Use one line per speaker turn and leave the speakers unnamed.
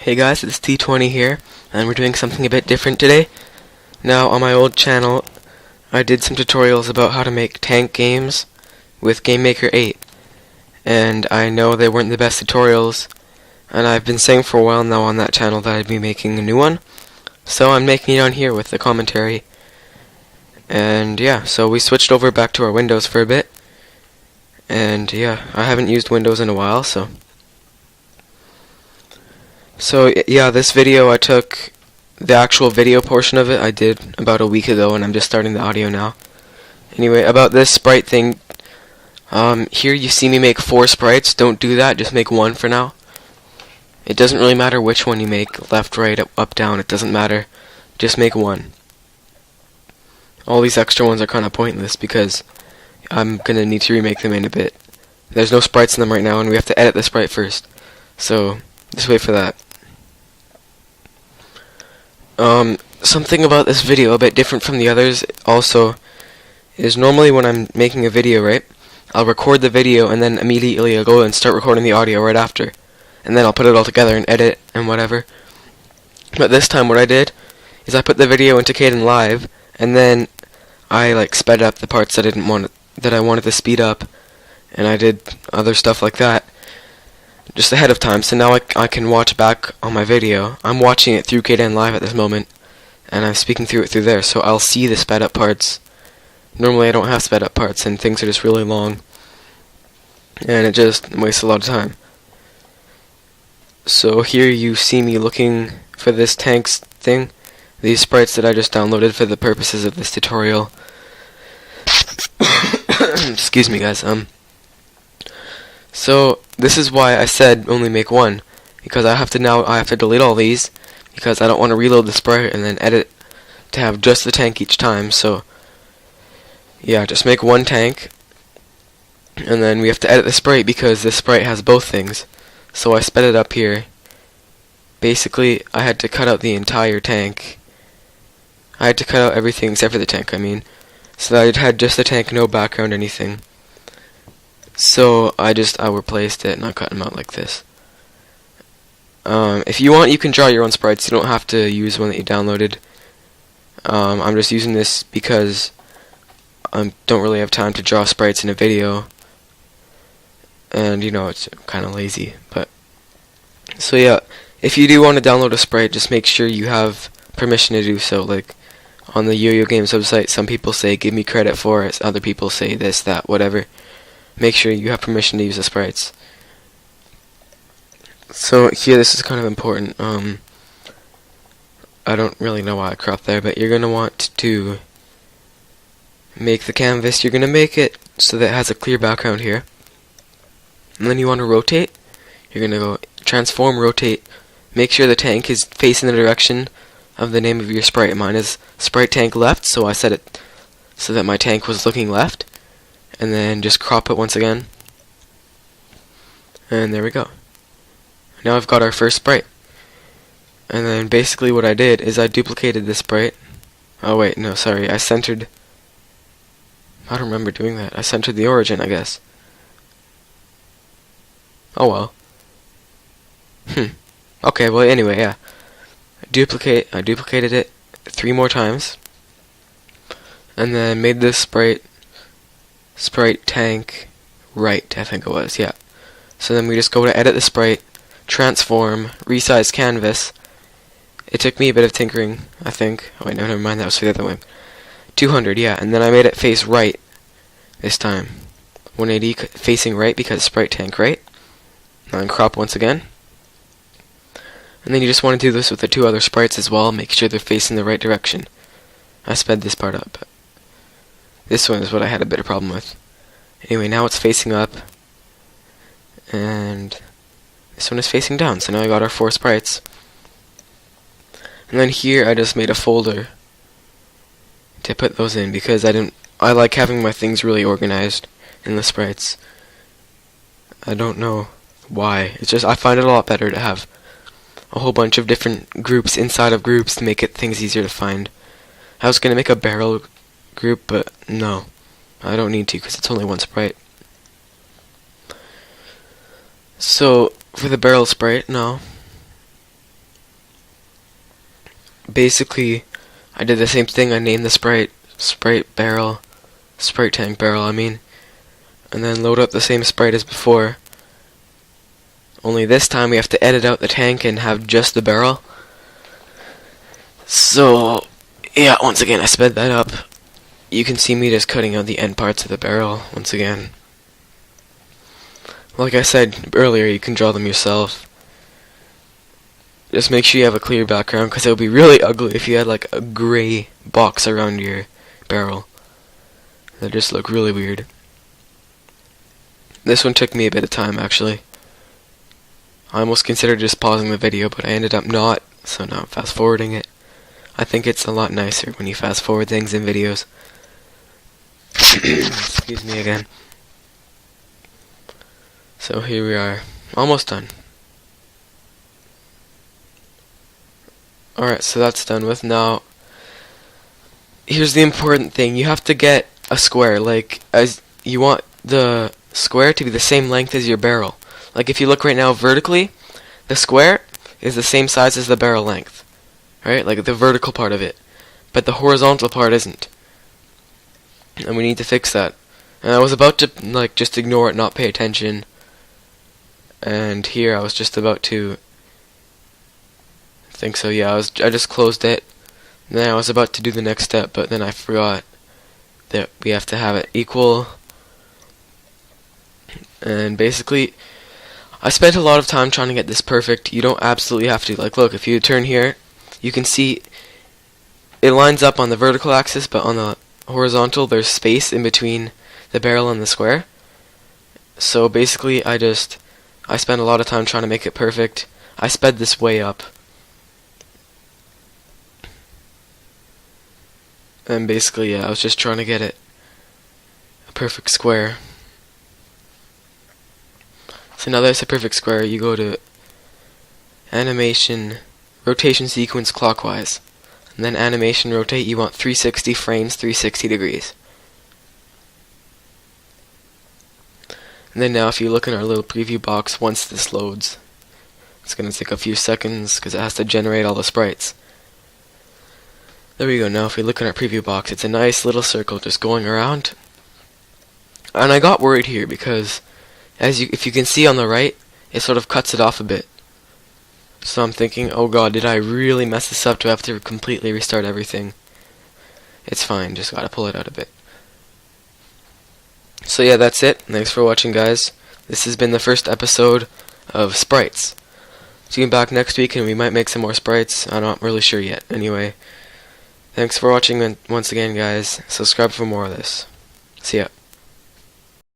Hey guys, it's T20 here, and we're doing something a bit different today. Now, on my old channel, I did some tutorials about how to make tank games with Gamemaker 8, and I know they weren't the best tutorials, and I've been saying for a while now on that channel that I'd be making a new one, so I'm making it on here with the commentary. And yeah, so we switched over back to our Windows for a bit, and yeah, I haven't used Windows in a while, so yeah, this video, I took the actual video portion of it, I did about a week ago, and I'm just starting the audio now. Anyway, about this sprite thing, here you see me make 4 sprites. Don't do that, just make 1 for now. It doesn't really matter which one you make, left, right, up, down, it doesn't matter. Just make 1. All these extra ones are kind of pointless because I'm gonna need to remake them in a bit. There's no sprites in them right now, and we have to edit the sprite first. So, just wait for that. Something about this video a bit different from the others also is normally when I'm making a video, right, I'll record the video and then immediately I'll go and start recording the audio right after, and then I'll put it all together and edit and whatever. But this time what I did is I put the video into Kdenlive, and then I sped up the parts that I wanted to speed up, and I did other stuff like that just ahead of time, so now I can watch back on my video. I'm watching it through Kdenlive at this moment, and I'm speaking through it through there, so I'll see the sped up parts. Normally I don't have sped up parts, and things are just really long, and it just wastes a lot of time. So here you see me looking for this tanks thing, these sprites that I just downloaded for the purposes of this tutorial. Excuse me guys, so this is why I said only make 1, because I have to delete all these, because I don't want to reload the sprite and then edit to have just the tank each time. So yeah, just make 1 tank, and then we have to edit the sprite because this sprite has both things. So I sped it up here. Basically, I had to cut out the entire tank. I had to cut out everything except for the tank, so that I had just the tank, no background, anything. So I replaced it and I cut them out like this. If you want, you can draw your own sprites. You don't have to use one that you downloaded. I'm just using this because I don't really have time to draw sprites in a video, and it's kind of lazy. But so yeah, if you do want to download a sprite, just make sure you have permission to do so. Like on the yoyogames website, some people say give me credit for it, other people say this, that, whatever. Make sure you have permission to use the sprites. So here, this is kind of important. I don't really know why I cropped there, but you're gonna want to make the canvas. You're gonna make it so that it has a clear background here, and then you want to rotate. You're gonna go transform, rotate. Make sure the tank is facing the direction of the name of your sprite. Mine is sprite tank left, so I set it so that my tank was looking left. And then just crop it once again. And there we go. Now I've got our first sprite. And then basically what I did is I duplicated this sprite. Oh wait, no, sorry. I don't remember doing that. I centered the origin, I guess. Oh well. Okay, well anyway, yeah. I duplicated it 3 more times. And then made this sprite tank right, I think it was, yeah. So then we just go to edit the sprite, transform, resize canvas. It took me a bit of tinkering, I think. Oh wait, no, never mind, that was for the other way. 200, yeah, and then I made it face right this time. 180 facing right because sprite tank right. And then crop once again. And then you just want to do this with the 2 other sprites as well, make sure they're facing the right direction. I sped this part up. This one is what I had a bit of problem with. Anyway, now it's facing up, and this one is facing down, so now I got our 4 sprites. And then here I just made a folder to put those in because I like having my things really organized in the sprites. I don't know why. It's just I find it a lot better to have a whole bunch of different groups inside of groups to make things easier to find. I was gonna make a barrel group, but no, I don't need to because it's only 1 sprite. So for the barrel sprite, no, basically, I did the same thing. I named the sprite tank barrel, I mean, and then load up the same sprite as before. Only this time we have to edit out the tank and have just the barrel. So, yeah, once again, I sped that up. You can see me just cutting out the end parts of the barrel once again. Like I said earlier, you can draw them yourself. Just make sure you have a clear background, because it would be really ugly if you had like a gray box around your barrel. That just look really weird. This one took me a bit of time, actually. I almost considered just pausing the video, but I ended up not, so now I'm fast forwarding it. I think it's a lot nicer when you fast forward things in videos. Excuse me again. So here we are, almost done. Alright, so that's done with. Now, here's the important thing. You have to get a square, like, as you want the square to be the same length as your barrel. Like, if you look right now vertically, the square is the same size as the barrel length. Right? Like, the vertical part of it. But the horizontal part isn't. And we need to fix that. And I was about to, like, just ignore it, not pay attention. And here I was just about to think so, yeah, I just closed it. And then I was about to do the next step, but then I forgot that we have to have it equal. And basically, I spent a lot of time trying to get this perfect. You don't absolutely have to. Like, look, if you turn here, you can see it lines up on the vertical axis, but on the horizontal, there's space in between the barrel and the square. So basically, I spent a lot of time trying to make it perfect. I sped this way up. And basically, yeah, I was just trying to get it a perfect square. So now that it's a perfect square, you go to animation, rotation sequence clockwise. And then animation rotate, you want 360 frames, 360 degrees. And then now if you look in our little preview box, once this loads, it's going to take a few seconds because it has to generate all the sprites. There we go. Now if we look in our preview box, it's a nice little circle just going around. And I got worried here because if you can see on the right, it sort of cuts it off a bit. So I'm thinking, oh god, did I really mess this up? Do I have to completely restart everything? It's fine, just gotta pull it out a bit. So yeah, that's it. Thanks for watching, guys. This has been the first episode of Sprites. See you back next week and we might make some more sprites. I'm not really sure yet. Anyway, thanks for watching once again, guys. Subscribe for more of this. See ya.